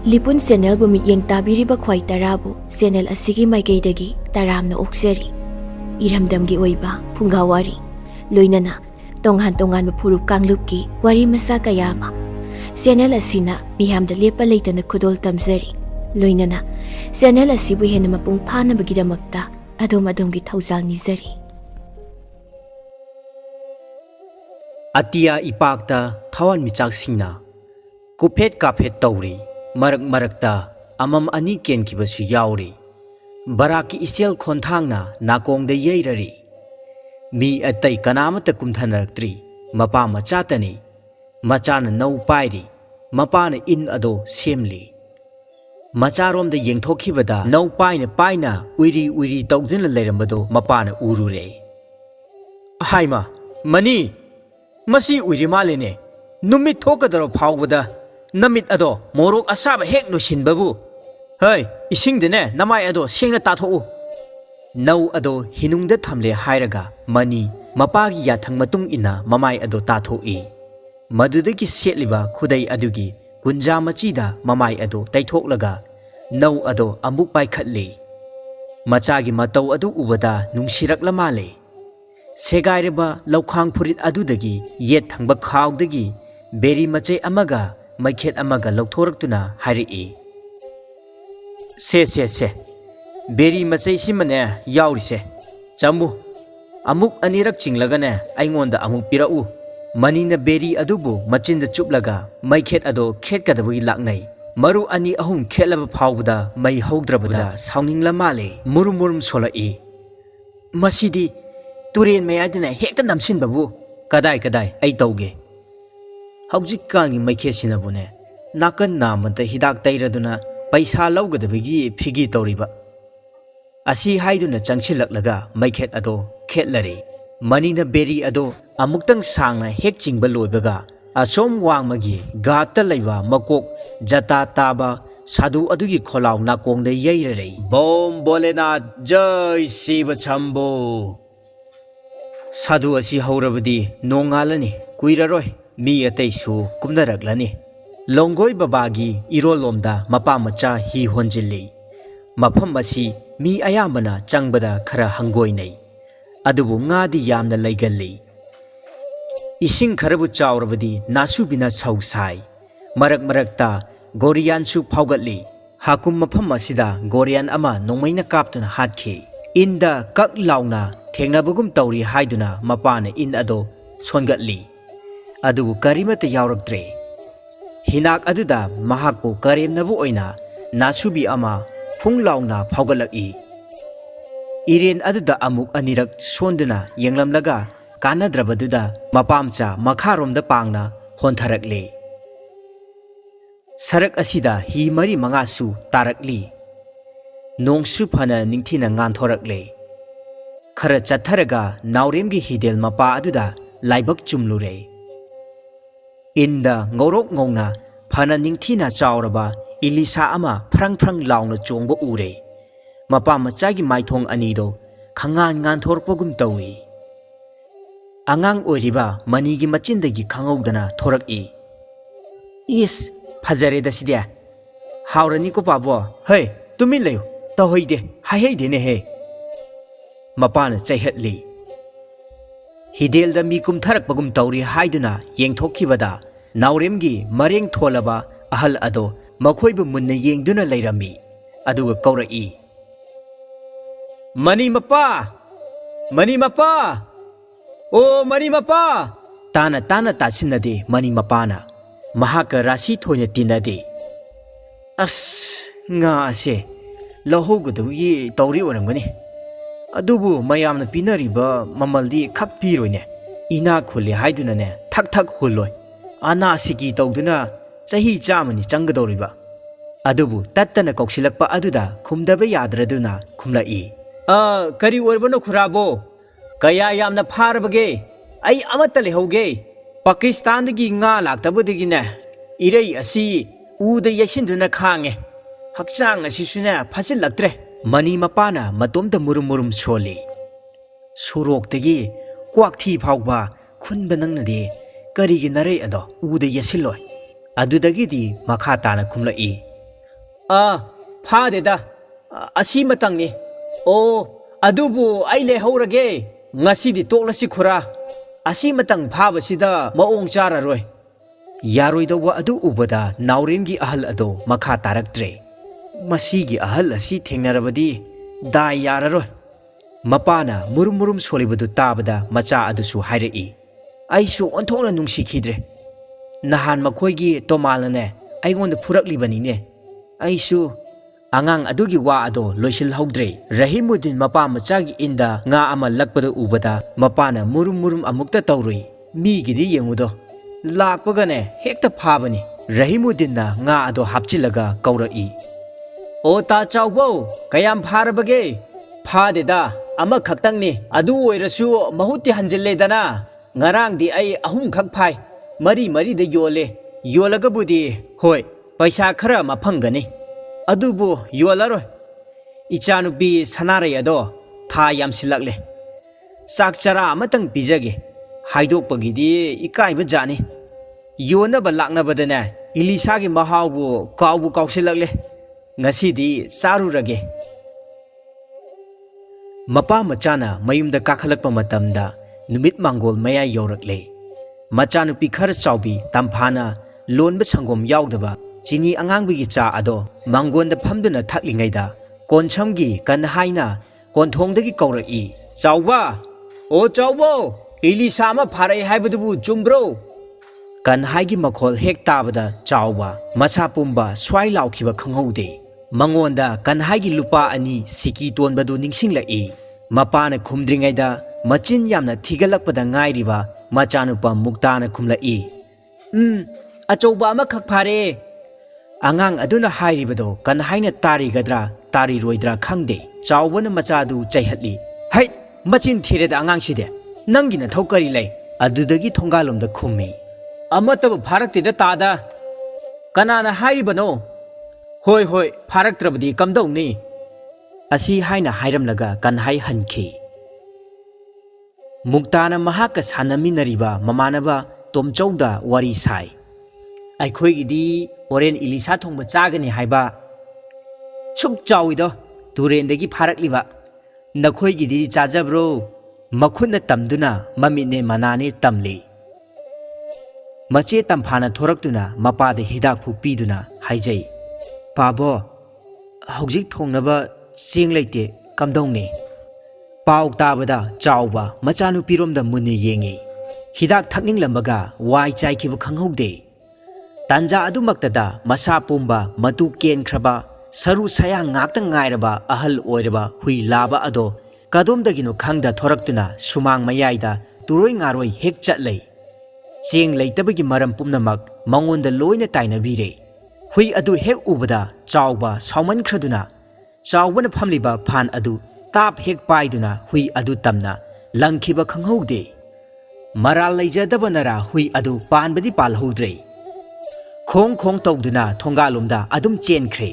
Lipun channel bu mityeng tabiriba khwai tarabu channel asigi maikeidagi taramna okseri iramdamgi oiba phungha wari loinana tonghan tongan furup kanglupki wari masa kayama channel asina miyamda lepa leitana khudol tamjari loinana channel asibu hena mapung phana bagidamakta adom-adomgi thaujal nizari Atia ipakta thawan michak singna kuphet kaphet tawri marak marakta amam ani ken kibasi yauri baraki isel khonthangna nakong de yeirari mi atai kanamata kumthanaktri mapa machatani machana nau pairi mapana in ado semli macharom de yengthokhibada nau paina uiri tawdina leirambado mapana urure haima mani masi uiri malene numit thokadaro phawbada namit ado morok asaba hek no sinbabu hey isingdene namai ado singna tathou nau ado hinungda thamle hairaga mani mapagi yathang matung ina mamai ado tathoi madudagi setliba khudai adugi kunjamachida mamai ado taithoklaga nau ado amuk pai khatli machagi matau adu ubada nungsirakla male segaireba laukhang phurit adudagi yet thangba khawdagi beri mache amaga maikhet amaga lauthoraktuna hairi se beri mache simane yaurise chamu amuk anirak chinglagane aingonda amuk pirau manina beri adubu machinda chuplaga maikhet ado khetkadabagi laknai maru ani ahum khelaba phawbada mai haudrabada sauningla male murum solai masidi turen mayadina hekta namsinbabu kadai ai tauge hawjik kalni maikhesinabune nakan namanta hidak tairaduna paisa lawgadabagi phigi tawriba asi haiduna changsilaklaga maikhet ado khetlari manina beri ado amuktang sangna hek chingba loibaga asom wangmagi gata laiba makok jata taba sadu adugi kholaw nakongda yeirare bom bolena jai shiva chambo sadu asi haurabadi nongalani kuiraroi mi ataisu kumnaraklani longoi babagi irolomda mapa macha hi honjilli mafam asi mi ayamana changbada khara hangoinai adubu ngadi yamna laigalli ising kharabu chawrabadi nasubina sausai marakta gorian su phaugatli hakum mafam asida gorian ama nongmaina kaptuna hatkhi inda kak launa thengnabagum tawri haiduna mapana in ado songatli adubu karimata yawraktre hinak aduda mahakpo karemnabu oina nasubi ama phunglauna phaugalaki iren aduda amuk anirak sonduna yenglamlaga kanadrabaduda mapamcha makharomda pangna hontharakle sarak asida hi mari mangasu tarakli nongsu phana ningthina nganthorakle khara chatharaga nauremgi hidel mapa aduda laibak chumlure inda ngorok ngongna phana ningthina chawraba Elisha ama prang launa chongba ure mapa machagi maithong anido khangan nganthorpogum tawi angang oiriba manigi machindagi khangogdana thorak is phajare dasidia haurani ko pabo hey tumi leyo tahoide haheide ne he mapana chaihatli hidelda mi kumtharak bagum tawri haiduna yengthokkibada nauremgi mareng tholaba ahal ado makhoibu munna yengduna leirami aduga kaurai mani mapa o mani mapa tana tasinade mani mapana mahaka rasi thoina tinade as nga ase lahogudugi tawri oramgani adubu mayamna pinariba mamaldi khak piroine ina khule haiduna ne thak huloi ana sigi tawduna chahi chamani changadoriba adubu tattana koksilakpa aduda khumdaba yadraduna khumlai kari orbano khurabo kaya yamna pharabage ai amata lehoge Pakistan dagi nga laktabudagi na irei asi uda yasinduna khange hakchang asisuna phasilaktre mani mapana matomda murum soli surok-dagi kwakthi phawba khunba nangnade karigi narei ado uda yasiloi adudagidi makha tana khumlai ꯐꯥꯗꯦꯗ ꯑꯁꯤ ꯃꯇꯪꯅꯤ ꯑꯣ ꯑꯗꯨꯕꯨ ꯑꯩ ꯂꯩꯍꯧꯔꯒꯦ ꯉꯁꯤꯗꯤ ꯇꯣꯛꯂꯁꯤ ꯈꯨꯔꯥ ꯑꯁꯤ ꯃꯇꯪ ꯐꯥꯕꯁꯤꯗ ꯃꯑꯣꯡ ꯆꯥꯔꯔꯣꯏ ꯌꯥꯔꯣꯏꯗꯧꯕ ꯑꯗꯨ ꯎꯕꯗ ꯅꯥꯎꯔꯦꯝꯒꯤ ꯑꯍꯜ ꯑꯗꯣ ꯃꯈꯥ ꯇꯥꯔꯛꯇ꯭ꯔꯦ ꯃꯁꯤꯒꯤ ꯑꯍꯜ ꯑꯁꯤ ꯊꯦꯡꯅꯔꯕꯗꯤ ꯗꯥꯏ ꯌꯥꯔꯔꯣꯏ ꯃꯄꯥꯅ ꯃꯨꯔꯨꯝ ꯃꯨꯔꯨꯝ ꯁꯣꯜꯂꯤꯕꯗꯨ ꯇꯥꯕꯗ ꯃꯆꯥ ꯑꯗꯨꯁꯨ ꯍꯥꯏꯔꯛꯏ ꯑꯩꯁꯨ ꯑꯣꯟꯊꯣꯛꯅ ꯅꯨꯡꯁꯤꯈꯤꯗ꯭ꯔꯦ ꯅꯍꯥꯟ ꯃꯈꯣꯏꯒꯤ ꯇꯣꯃꯥꯜꯅꯅꯦ ꯑꯩꯉꯣꯟꯗ ꯐꯨꯔꯛꯂꯤꯕꯅꯤꯅꯦ ꯑꯩꯁꯨ ꯑꯉꯥꯡ ꯑꯗꯨꯒꯤ ꯋꯥ ꯑꯗꯣ ꯂꯣꯏꯁꯤꯜꯍꯧꯗ꯭ꯔꯦ ꯔꯍꯤꯃꯨꯗꯤꯟ ꯃꯄꯥ ꯃꯆꯥꯒꯤ ꯏꯟꯗ ꯉꯥ ꯑꯃ ꯂꯛꯄꯗ ꯎꯕꯗ ꯃꯄꯥꯅ ꯃꯨꯔꯨꯝ ꯃꯨꯔꯨꯝ ꯑꯃꯨꯛꯇ ꯇꯧꯔꯨꯏ ꯃꯤꯒꯤꯗꯤ ꯌꯦꯡꯉꯨꯗꯣ ꯂꯥꯛꯄꯒꯅꯦ ꯍꯦꯛꯇ ꯐꯥꯕꯅꯤ ꯔꯍꯤꯃꯨꯗꯤꯟꯅ ꯉꯥ ꯑꯗꯣ ꯍꯥꯞꯆꯤꯜꯂꯒ ꯀꯧꯔꯛꯏ ꯑꯣ ꯇꯥ ꯆꯥꯎꯕꯧ ꯀꯌꯥꯝ ꯐꯥꯔꯕꯒꯦ ꯐꯥꯗꯦꯗ ꯑꯃꯈꯛꯇꯪꯅꯤ ꯑꯗꯨ ꯑꯣꯏꯔꯁꯨ ꯃꯍꯨꯠꯇꯤ ꯍꯟꯖꯤꯜꯂꯦꯗꯅ ꯉꯔꯥꯡꯗꯤ ꯑꯩ ꯑꯍꯨꯝꯈꯛ ꯐꯥꯏ ꯃꯔꯤ ꯃꯔꯤꯗ ꯌꯣꯜꯂꯦ ꯌꯣꯜꯂꯒꯕꯨꯗꯤ ꯍꯣꯏ ꯄꯩꯁꯥ ꯈꯔ ꯑꯃ ꯐꯪꯒꯅꯤ ꯑꯗꯨꯕꯨ ꯌꯣꯜꯂꯔꯣꯏ ꯏꯆꯥꯅꯨꯄꯤ ꯁꯅꯥꯔꯩ ꯑꯗꯣ ꯊꯥ ꯌꯥꯝꯁꯤꯜꯂꯛꯂꯦ ꯆꯥꯛ ꯆꯔꯥ ꯑꯃꯇꯪ ꯄꯤꯖꯒꯦ ꯍꯥꯏꯗꯣꯛꯄꯒꯤꯗꯤ ꯏꯀꯥꯏꯕ ꯖꯥꯠꯅꯤ ꯌꯣꯟꯅꯕ ꯂꯥꯛꯅꯕꯗꯅꯦ ꯏꯂꯤꯁꯥꯒꯤ ꯃꯍꯥꯎꯕꯨ ꯀꯥꯎꯕꯨ ꯀꯥꯎꯁꯤꯜꯂꯛꯂꯦ ꯉꯁꯤꯗꯤ ꯆꯥꯔꯨꯔꯒꯦ ꯃꯄꯥ ꯃꯆꯥꯅ ꯃꯌꯨꯝꯗ ꯀꯥꯈꯠꯂꯛꯄ ꯃꯇꯝꯗ ꯅꯨꯃꯤꯠ ꯃꯥꯡꯒꯣꯜ ꯃꯌꯥꯏ ꯌꯧꯔꯛꯂꯦ ꯃꯆꯥꯅꯨꯄꯤ ꯈꯔ ꯆꯥꯎꯕꯤ ꯇꯝꯐꯥꯅ ꯂꯣꯟꯕ ꯁꯪꯒꯣꯝ ꯌꯥꯎꯗꯕ ꯆꯤꯅꯤ ꯑꯉꯥꯡꯕꯒꯤ ꯆꯥ ꯑꯗꯣ ꯃꯥꯡꯒꯣꯟꯗ ꯐꯝꯗꯨꯅ ꯊꯛꯂꯤꯉꯩꯗ ꯀꯣꯟꯁꯝꯒꯤ ꯀꯟꯍꯥꯏꯅ ꯀꯣꯟꯊꯣꯡꯗꯒꯤ ꯀꯧꯔꯛꯏ ꯆꯥꯎꯕ ꯑꯣ ꯆꯥꯎꯕꯣ ꯏꯂꯤꯁꯥ ꯑꯃ ꯐꯥꯔꯛꯏ ꯍꯥꯏꯕꯗꯨꯕꯨ ꯆꯨꯝꯕ꯭ꯔꯣ ꯀꯟꯍꯥꯏꯒꯤ ꯃꯈꯣꯜ ꯍꯦꯛ ꯇꯥꯕꯗ ꯆꯥꯎꯕ ꯃꯁꯥ ꯄꯨꯝꯕ ꯁ꯭ꯋꯥꯏ ꯂꯥꯎꯈꯤꯕ ꯈꯪꯍꯧꯗꯦ ꯃꯉꯣꯟꯗ ꯀꯟꯍꯥꯏꯒꯤ ꯂꯨꯄꯥ 2 ꯁꯤꯀꯤ ꯇꯣꯟꯕꯗꯨ ꯅꯤꯡꯁꯤꯡꯂꯛꯏ ꯃꯄꯥꯅ ꯈꯨꯝꯗ꯭ꯔꯤꯉꯩꯗ ꯃꯆꯤꯟ ꯌꯥꯝꯅ ꯊꯤꯒꯠꯂꯛꯄꯗ ꯉꯥꯏꯔꯤꯕ ꯃꯆꯥꯅꯨꯄꯥ ꯃꯨꯛꯇꯥꯅ ꯈꯨꯝꯂꯛꯏ ꯑꯆꯧꯕ ꯑꯃꯈꯛ ꯐꯥꯔꯦ ꯑꯉꯥꯡ ꯑꯗꯨꯅ ꯍꯥꯏꯔꯤꯕꯗꯣ ꯀꯟꯍꯥꯏꯅ ꯇꯥꯔꯤꯒꯗ꯭ꯔꯥ ꯇꯥꯔꯤꯔꯣꯏꯗ꯭ꯔꯥ ꯈꯪꯗꯦ ꯆꯥꯎꯕꯅ ꯃꯆꯥꯗꯨ ꯆꯩꯍꯠꯂꯤ ꯍꯩꯠ ꯃꯆꯤꯟ ꯊꯤꯔꯦꯗ ꯑꯉꯥꯡꯁꯤꯗꯤ ꯅꯪꯒꯤ ꯅꯊꯧ ꯀꯔꯤ ꯂꯩ ꯑꯗꯨꯗꯒꯤ ꯊꯣꯡꯒꯥꯜꯂꯣꯝꯗ ꯈꯨꯝꯃꯤ ꯑꯃꯠꯇꯕꯨ ꯐꯥꯔꯛꯇꯦꯗ ꯇꯥꯗ ꯀꯅꯥꯅ ꯍꯥꯏꯔꯤꯕꯅꯣ ꯍꯣꯏ ꯍꯣꯏ ꯐꯥꯔꯛꯇ꯭ꯔꯕꯗꯤ ꯀꯝꯗꯧꯅꯤ ꯑꯁꯤ ꯍꯥꯏꯅ ꯍꯥꯏꯔꯝꯂꯒ ꯀꯟꯍꯥꯏ ꯍꯟꯈꯤ ꯃꯨꯛꯇꯥꯅ ꯃꯍꯥꯛꯀ ꯁꯥꯟꯅꯃꯤꯟꯅꯔꯤꯕ ꯃꯃꯥꯟꯅꯕ ꯇꯣꯝꯆꯧꯗ ꯋꯥꯔꯤ ꯁꯥꯏ ꯑꯩꯈꯣꯏꯒꯤꯗꯤ ꯍꯣꯔꯦꯟ ꯏꯂꯤꯁꯥ ꯊꯣꯡꯕ ꯆꯥꯒꯅꯤ ꯍꯥꯏꯕ ꯁꯨꯛ ꯆꯥꯎꯏꯗꯣ ꯇꯨꯔꯦꯟꯗꯒꯤ ꯐꯥꯔꯛꯂꯤꯕ ꯅꯈꯣꯏꯒꯤꯗꯤ ꯆꯥꯖꯕ꯭ꯔꯣ ꯃꯈꯨꯠꯅ ꯇꯝꯗꯨꯅ ꯃꯃꯤꯠꯅꯦ ꯃꯅꯥꯅꯦ ꯇꯝꯂꯤ ꯃꯆꯦ ꯇꯝꯐꯥꯅ ꯊꯣꯔꯛꯇꯨꯅ ꯃꯄꯥꯗ ꯍꯤꯗꯥꯛꯐꯨ ꯄꯤꯗꯨꯅ ꯍꯥꯏꯖꯩ ꯄꯥꯕꯣ ꯍꯧꯖꯤꯛ ꯊꯣꯡꯅꯕ ꯆꯦꯡ ꯂꯩꯇꯦ ꯀꯝꯗꯧꯅꯤ ꯄꯥꯎ ꯇꯥꯕꯗ ꯆꯥꯎꯕ ꯃꯆꯥꯅꯨꯄꯤꯔꯣꯝꯗ ꯃꯨꯟꯅ ꯌꯦꯡꯉꯤ ꯍꯤꯗꯥꯛ ꯊꯛꯅꯤꯡꯂꯝꯕꯒ ꯋꯥꯏ ꯆꯥꯏꯈꯤꯕ ꯈꯪꯍꯧꯗꯦ ꯇꯥꯟꯖꯥ ꯑꯗꯨꯃꯛꯇꯗ ꯃꯁꯥ ꯄꯨꯝꯕ ꯃꯇꯨ ꯀꯦꯟꯈ꯭ꯔꯕ ꯁꯔꯨ ꯁꯌꯥꯡ ꯉꯥꯛꯇ ꯉꯥꯏꯔꯕ ꯑꯍꯜ ꯑꯣꯏꯔꯕ ꯍꯨꯏ ꯂꯥꯕ ꯑꯗꯣ ꯀꯗꯣꯝꯗꯒꯤꯅꯣ ꯈꯪꯗ ꯊꯣꯔꯛꯇꯨꯅ ꯁꯨꯃꯥꯡ ꯃꯌꯥꯏꯗ ꯇꯨꯔꯣꯏ ꯉꯥꯔꯣꯏ ꯍꯦꯛ ꯆꯠꯂꯩ ꯆꯦꯡ ꯂꯩꯇꯕꯒꯤ ꯃꯔꯝ ꯄꯨꯝꯅꯃꯛ ꯃꯉꯣꯟꯗ ꯂꯣꯏꯅ ꯇꯥꯏꯅꯕꯤꯔꯦ ꯍꯨꯏ ꯑꯗꯨ ꯍꯦꯛ ꯎꯕꯗ ꯆꯥꯎꯕ ꯁꯥꯎꯃꯟꯈ꯭ꯔꯗꯨꯅ ꯆꯥꯎꯕꯅ ꯐꯝꯂꯤꯕ ꯐꯥꯟ ꯑꯗꯨ ꯇꯥꯞ ꯍꯦꯛ ꯄꯥꯏꯗꯨꯅ ꯍꯨꯏ ꯑꯗꯨ ꯇꯝꯅ ꯂꯪꯈꯤꯕ ꯈꯪꯍꯧꯗꯦ ꯃꯔꯥꯜ ꯂꯩꯖꯗꯕꯅꯔꯥ ꯍꯨꯏ ꯑꯗꯨ ꯄꯥꯟꯕꯗꯤ ꯄꯥꯜꯍꯧꯗ꯭ꯔꯦ ꯈꯣꯡ ꯈꯣꯡ ꯇꯧꯗꯨꯅ ꯊꯣꯡꯒꯥꯜꯂꯣꯝꯗ ꯑꯗꯨꯝ ꯆꯦꯟꯈ꯭ꯔꯦ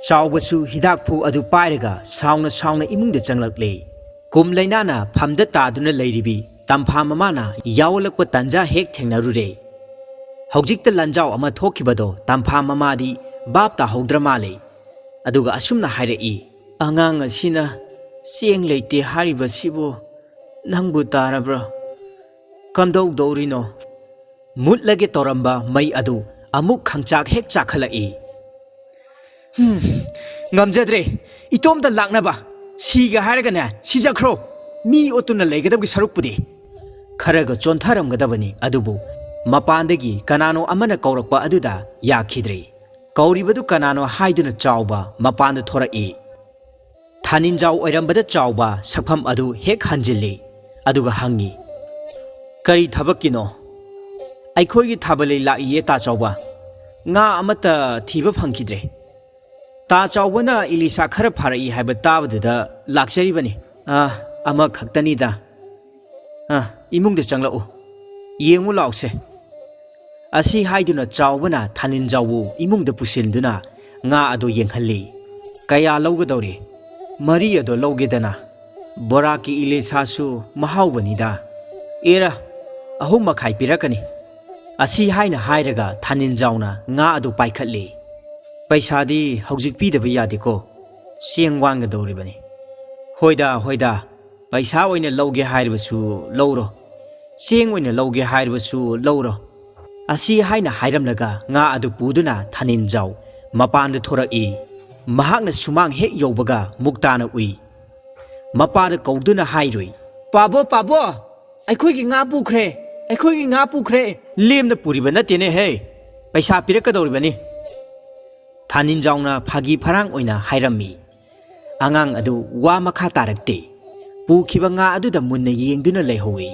ꯆꯥꯎꯕꯁꯨ ꯍꯤꯗꯥꯛꯐꯨ ꯑꯗꯨ ꯄꯥꯏꯔꯒ ꯁꯥꯎꯅ ꯁꯥꯎꯅ ꯏꯃꯨꯡꯗ ꯆꯪꯂꯛꯂꯦ ꯀꯨꯝ ꯂꯩꯅꯥꯅ ꯐꯝꯗ ꯇꯥꯗꯨꯅ ꯂꯩꯔꯤꯕꯤ ꯇꯝꯐꯥ ꯃꯃꯥꯅ ꯌꯥꯎꯂꯛꯄ ꯇꯥꯟꯖꯥ ꯍꯦꯛ ꯊꯦꯡꯅꯔꯨꯔꯦ ꯍꯧꯖꯤꯛꯇ ꯂꯟꯖꯥꯎ ꯑꯃ ꯊꯣꯛꯈꯤꯕꯗꯣ ꯇꯝꯐꯥ ꯃꯃꯥꯗꯤ ꯕꯥꯞ ꯇꯥꯍꯧꯗ꯭ꯔ ꯃꯥꯜꯂꯦ ꯑꯗꯨꯒ ꯑꯁꯨꯝꯅ ꯍꯥꯏꯔꯛꯏ ꯑꯉꯥꯡ ꯑꯁꯤꯅ ꯆꯦꯡ ꯂꯩꯇꯦ ꯍꯥꯏꯔꯤꯕꯁꯤꯕꯨ ꯅꯪꯕꯨ ꯇꯥꯔꯕ꯭ꯔꯥ ꯀꯝꯗꯧꯗꯧꯔꯤꯅꯣ ꯃꯨꯠꯂꯒꯦ ꯇꯧꯔꯝꯕ ꯃꯩ ꯑꯗꯨ ꯑꯃꯨꯛ ꯈꯪꯆꯥꯛ ꯍꯦꯛ ꯆꯥꯈꯠꯂꯛꯏ ꯉꯝꯖꯗ꯭ꯔꯦ ꯏꯇꯣꯝꯇ ꯂꯥꯛꯅꯕ ꯁꯤꯒ ꯍꯥꯏꯔꯒꯅꯦ ꯁꯤꯖꯈ꯭ꯔꯣ ꯃꯤ ꯑꯣꯠꯇꯨꯅ ꯂꯩꯒꯗꯕꯒꯤ ꯁꯔꯨꯛꯄꯨꯗꯤ ꯈꯔꯒ ꯆꯣꯟꯊꯔꯝꯒꯗꯕꯅꯤ ꯑꯗꯨꯕꯨ ꯃꯄꯥꯟꯗꯒꯤ ꯀꯅꯥꯅꯣ ꯑꯃꯅ ꯀꯧꯔꯛꯄ ꯑꯗꯨꯗ ꯌꯥꯈꯤꯗ꯭ꯔꯦ ꯀꯧꯔꯤꯕꯗꯨ ꯀꯅꯥꯅꯣ ꯍꯥꯏꯗꯨꯅ ꯆꯥꯎꯕ ꯃꯄꯥꯟꯗ ꯊꯣꯔꯛꯏ ꯊꯥꯅꯤꯟꯖꯥꯎ ꯑꯣꯏꯔꯝꯕꯗ ꯆꯥꯎꯕ ꯁꯛꯐꯝ ꯑꯗꯨ ꯍꯦꯛ ꯍꯟꯖꯤꯜꯂꯤ ꯑꯗꯨꯒ ꯍꯪꯉꯤ ꯀꯔꯤ ꯊꯕꯛꯀꯤꯅꯣ ꯑꯩꯈꯣꯏꯒꯤ ꯊꯥꯕꯜꯂꯩ ꯂꯥꯛꯏꯌꯦ ꯇꯥ ꯆꯥꯎꯕ ꯉꯥ ꯑꯃꯠꯇ ꯊꯤꯕ ꯐꯪꯈꯤꯗ꯭ꯔꯦ ꯇꯥ ꯆꯥꯎꯕꯅ ꯏꯂꯤꯁꯥ ꯈꯔ ꯐꯥꯔꯛꯏ ꯍꯥꯏꯕ ꯇꯥꯕꯗꯨꯗ ꯂꯥꯛꯆꯔꯤꯕꯅꯤ ꯑꯃꯈꯛꯇꯅꯤꯗ ꯏꯃꯨꯡꯗ ꯆꯪꯂꯛꯎ ꯌꯦꯡꯉꯨ ꯂꯥꯎꯁꯦ ꯑꯁꯤ ꯍꯥꯏꯗꯨꯅ ꯆꯥꯎꯕꯅ ꯊꯥꯅꯤꯟꯖꯥꯎꯕꯨ ꯏꯃꯨꯡꯗ ꯄꯨꯁꯤꯟꯗꯨꯅ ꯉꯥ ꯑꯗꯨ ꯌꯦꯡꯍꯜꯂꯤ ꯀꯌꯥ ꯂꯧꯒꯗꯧꯔꯤ 3 ꯑꯗꯣ ꯂꯧꯒꯦꯗꯅ ꯕꯣꯔꯥꯀꯤ ꯏꯂꯤꯁꯥꯁꯨ ꯃꯍꯥꯎꯕꯅꯤꯗ ꯑꯦꯔꯥ 3.5 ꯄꯤꯔꯛꯀꯅꯤ ꯑꯁꯤ ꯍꯥꯏꯅ ꯍꯥꯏꯔꯒ ꯊꯥꯅꯤꯟꯖꯥꯎꯅ ꯉꯥ ꯑꯗꯨ ꯄꯥꯏꯈꯠꯂꯤ ꯄꯩꯁꯥꯗꯤ ꯍꯧꯖꯤꯛ ꯄꯤꯗꯕ ꯌꯥꯗꯦꯀꯣ ꯆꯦꯡ ꯋꯥꯟꯒꯗꯧꯔꯤꯕꯅꯤ ꯍꯣꯏꯗ ꯄꯩꯁꯥ ꯑꯣꯏꯅ ꯂꯧꯒꯦ ꯍꯥꯏꯔꯕꯁꯨ ꯂꯧꯔꯣ ꯆꯦꯡ ꯑꯣꯏꯅ ꯂꯧꯒꯦ ꯍꯥꯏꯔꯕꯁꯨ ꯂꯧꯔꯣ ꯑꯁꯤ ꯍꯥꯏꯅ ꯍꯥꯏꯔꯝꯂꯒ ꯉꯥ ꯑꯗꯨ ꯄꯨꯗꯨꯅ ꯊꯥꯅꯤꯟꯖꯥꯎ ꯃꯄꯥꯟꯗ ꯊꯣꯔꯛꯏ ꯃꯍꯥꯛꯅ ꯁꯨꯃꯥꯡ ꯍꯦꯛ ꯌꯧꯕꯒ ꯃꯨꯛꯇꯥꯅ ꯎꯏ ꯃꯄꯥꯗ ꯀꯧꯗꯨꯅ ꯍꯥꯏꯔꯨꯏ ꯄꯥꯕꯣ ꯑꯩꯈꯣꯏꯒꯤ ꯉꯥ ꯄꯨꯈ꯭ꯔꯦ ꯂꯦꯝꯅ ꯄꯨꯔꯤꯕ ꯅꯠꯇꯦꯅꯦ ꯍꯦ ꯄꯩꯁꯥ ꯄꯤꯔꯛꯀꯗꯧꯔꯤꯕꯅꯤ ꯊꯥꯅꯤꯟꯖꯥꯎꯅ ꯐꯥꯒꯤ ꯐꯔꯥꯡ ꯑꯣꯏꯅ ꯍꯥꯏꯔꯝꯃꯤ ꯑꯉꯥꯡ ꯑꯗꯨ ꯋꯥ ꯃꯈꯥ ꯇꯥꯔꯛꯇꯦ ꯄꯨꯈꯤꯕ ꯉꯥ ꯑꯗꯨꯗ ꯃꯨꯟꯅ ꯌꯦꯡꯗꯨꯅ ꯂꯩꯍꯧꯏ